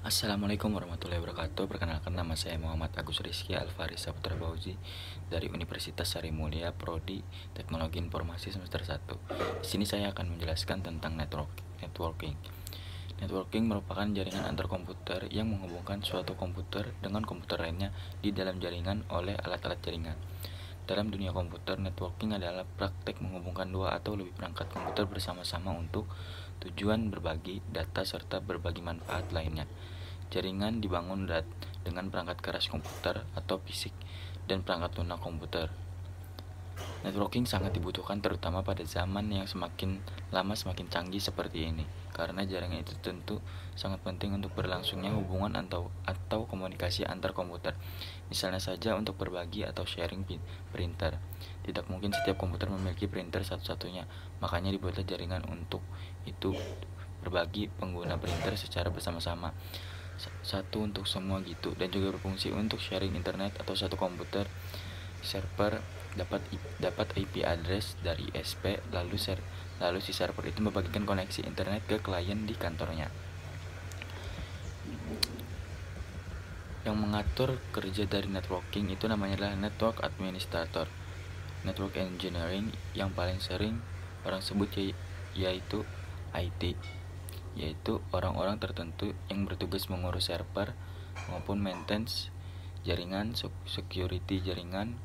Assalamualaikum warahmatullahi wabarakatuh. Perkenalkan, nama saya Muhammad Agus Rizky Alfaris Saputra Bauzi dari Universitas Sari Mulia, Prodi Teknologi Informasi semester 1. Di sini saya akan menjelaskan tentang networking. Networking merupakan jaringan antar komputer yang menghubungkan suatu komputer dengan komputer lainnya di dalam jaringan oleh alat-alat jaringan. Dalam dunia komputer, networking adalah praktek menghubungkan dua atau lebih perangkat komputer bersama-sama untuk tujuan berbagi data serta berbagi manfaat lainnya. Jaringan dibangun dengan perangkat keras komputer atau fisik dan perangkat lunak komputer. Networking sangat dibutuhkan terutama pada zaman yang semakin lama semakin canggih seperti ini, karena jaringan itu tentu sangat penting untuk berlangsungnya hubungan atau komunikasi antar komputer. Misalnya saja untuk berbagi atau sharing printer. Tidak mungkin setiap komputer memiliki printer satu-satunya, makanya dibuatlah jaringan untuk itu, berbagi pengguna printer secara bersama-sama, satu untuk semua gitu, dan juga berfungsi untuk sharing internet atau satu komputer server dapat IP address dari SP, lalu si server itu membagikan koneksi internet ke klien di kantornya. Yang mengatur kerja dari networking itu namanya adalah network administrator. Network engineering yang paling sering orang sebut yaitu IT, yaitu orang-orang tertentu yang bertugas mengurus server maupun maintenance jaringan, security jaringan,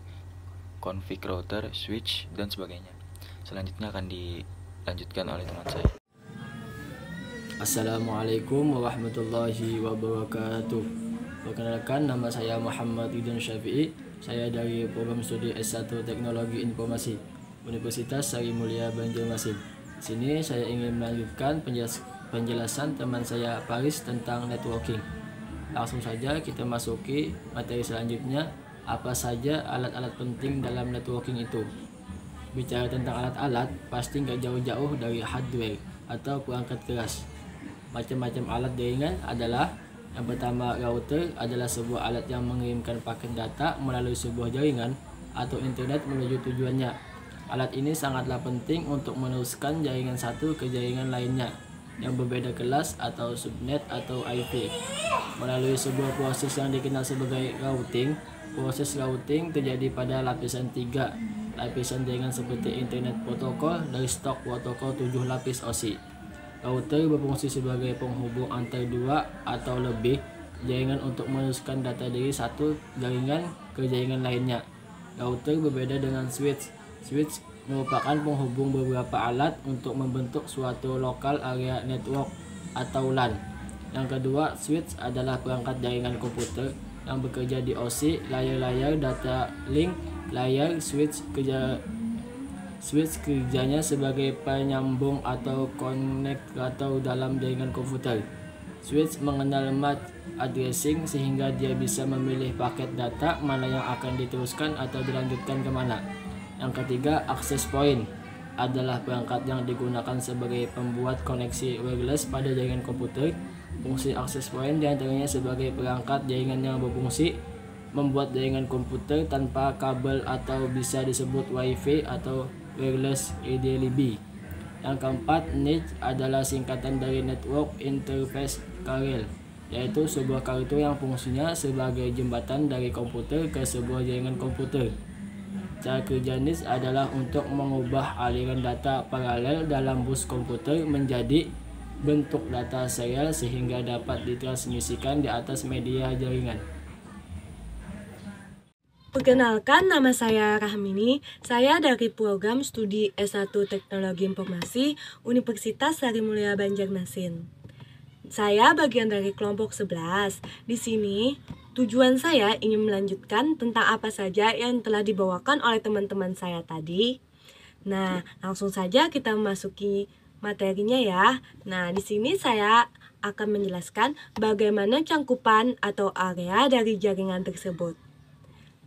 config router, switch, dan sebagainya. Selanjutnya akan dilanjutkan oleh teman saya. Assalamualaikum warahmatullahi wabarakatuh. Perkenalkan, nama saya Muhammad Ridwan Syafi'i. Saya dari program studi S1 Teknologi Informasi Universitas Sari Mulia, Banjarmasin. Di sini saya ingin melanjutkan penjelasan teman saya Paris tentang networking. Langsung saja kita masuki materi selanjutnya. Apa saja alat-alat penting dalam networking itu? Bicara tentang alat-alat, pasti nggak jauh-jauh dari hardware atau perangkat keras. Macam-macam alat jaringan adalah: yang pertama, router adalah sebuah alat yang mengirimkan paket data melalui sebuah jaringan atau internet menuju tujuannya. Alat ini sangatlah penting untuk meneruskan jaringan satu ke jaringan lainnya yang berbeda kelas atau subnet atau IP. Melalui sebuah proses yang dikenal sebagai routing. Proses routing terjadi pada lapisan 3 lapisan jaringan seperti internet protokol dari stok protokol 7 lapis OSI. Router berfungsi sebagai penghubung antar dua atau lebih jaringan untuk meneruskan data dari satu jaringan ke jaringan lainnya. Router berbeda dengan switch. Switch merupakan penghubung beberapa alat untuk membentuk suatu local area network atau LAN. Yang kedua, switch adalah perangkat jaringan komputer yang bekerja di OSI, layar data link layar. Switch kerjanya sebagai penyambung atau konektor dalam jaringan komputer. Switch mengenal MAC addressing sehingga dia bisa memilih paket data mana yang akan diteruskan atau dilanjutkan kemana. Yang ketiga, access point adalah perangkat yang digunakan sebagai pembuat koneksi wireless pada jaringan komputer. Fungsi access point diantaranya sebagai perangkat jaringan yang berfungsi membuat jaringan komputer tanpa kabel atau bisa disebut WiFi atau wireless IDLB. Yang keempat, NIC adalah singkatan dari Network Interface Carrier, yaitu sebuah kartu yang fungsinya sebagai jembatan dari komputer ke sebuah jaringan komputer. Cara kerja NIC adalah untuk mengubah aliran data paralel dalam bus komputer menjadi bentuk data serial sehingga dapat ditransmisikan di atas media jaringan. Perkenalkan, nama saya Rahmini. Saya dari program studi S1 Teknologi Informasi Universitas Sari Mulia, Banjarmasin. Saya bagian dari kelompok 11. Di sini tujuan saya ingin melanjutkan tentang apa saja yang telah dibawakan oleh teman-teman saya tadi. Nah, langsung saja kita memasuki materinya ya. Nah, di sini saya akan menjelaskan bagaimana cangkupan atau area dari jaringan tersebut.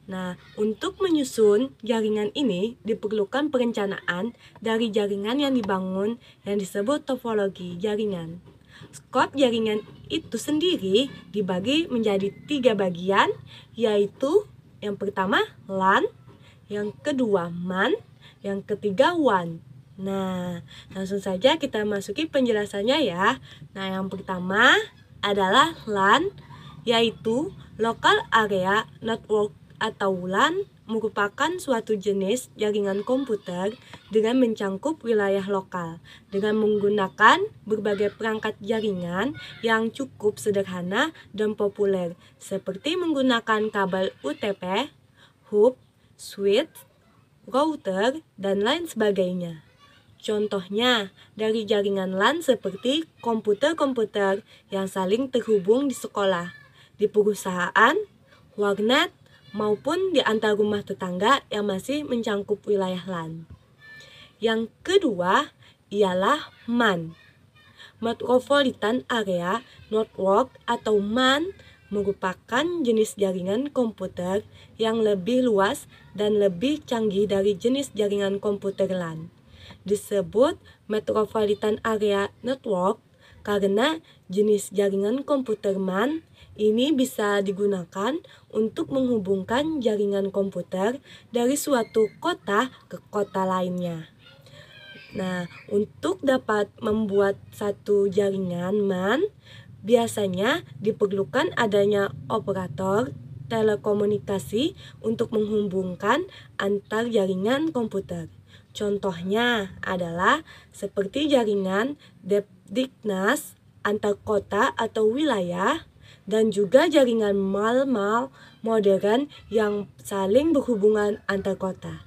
Nah, untuk menyusun jaringan ini diperlukan perencanaan dari jaringan yang dibangun yang disebut topologi jaringan. Skop jaringan itu sendiri dibagi menjadi 3 bagian, yaitu yang pertama LAN, yang kedua MAN, yang ketiga WAN. Nah, langsung saja kita masuki penjelasannya ya. Nah, yang pertama adalah LAN, yaitu Local Area Network atau LAN merupakan suatu jenis jaringan komputer dengan mencangkup wilayah lokal dengan menggunakan berbagai perangkat jaringan yang cukup sederhana dan populer seperti menggunakan kabel UTP, hub, switch, router, dan lain sebagainya. Contohnya dari jaringan LAN seperti komputer-komputer yang saling terhubung di sekolah, di perusahaan, warnet, maupun di antar rumah tetangga yang masih mencangkup wilayah LAN. Yang kedua ialah MAN. Metropolitan Area Network atau MAN merupakan jenis jaringan komputer yang lebih luas dan lebih canggih dari jenis jaringan komputer LAN. Disebut Metropolitan Area Network karena jenis jaringan komputer MAN ini bisa digunakan untuk menghubungkan jaringan komputer dari suatu kota ke kota lainnya. Nah, untuk dapat membuat satu jaringan MAN, biasanya diperlukan adanya operator telekomunikasi untuk menghubungkan antar jaringan komputer. Contohnya adalah seperti jaringan Depdiknas antar kota atau wilayah, dan juga jaringan mal-mal modern yang saling berhubungan antar kota.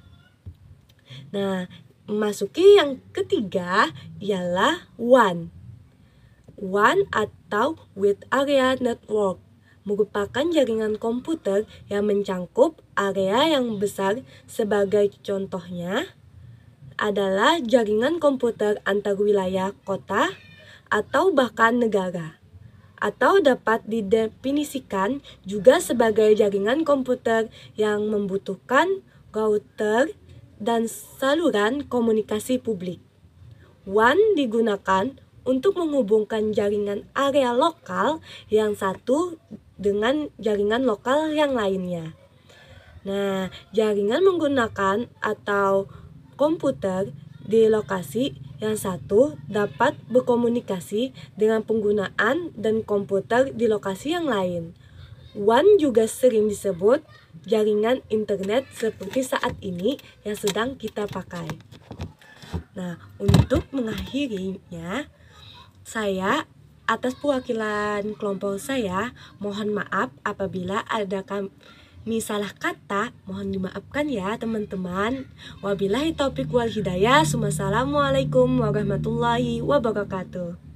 Nah, memasuki yang ketiga ialah WAN. WAN atau Wide Area Network merupakan jaringan komputer yang mencangkup area yang besar. Sebagai contohnya adalah jaringan komputer antar wilayah kota atau bahkan negara, atau dapat didefinisikan juga sebagai jaringan komputer yang membutuhkan router dan saluran komunikasi publik. WAN digunakan untuk menghubungkan jaringan area lokal yang satu dengan jaringan lokal yang lainnya. Nah, jaringan menggunakan atau komputer di lokasi yang satu dapat berkomunikasi dengan penggunaan dan komputer di lokasi yang lain. WAN juga sering disebut jaringan internet seperti saat ini yang sedang kita pakai. Nah, untuk mengakhirinya, saya atas perwakilan kelompok saya mohon maaf apabila ada salah kata, mohon dimaafkan ya teman-teman. Wabillahi taufiq wal hidayah. Wassalamualaikum warahmatullahi wabarakatuh.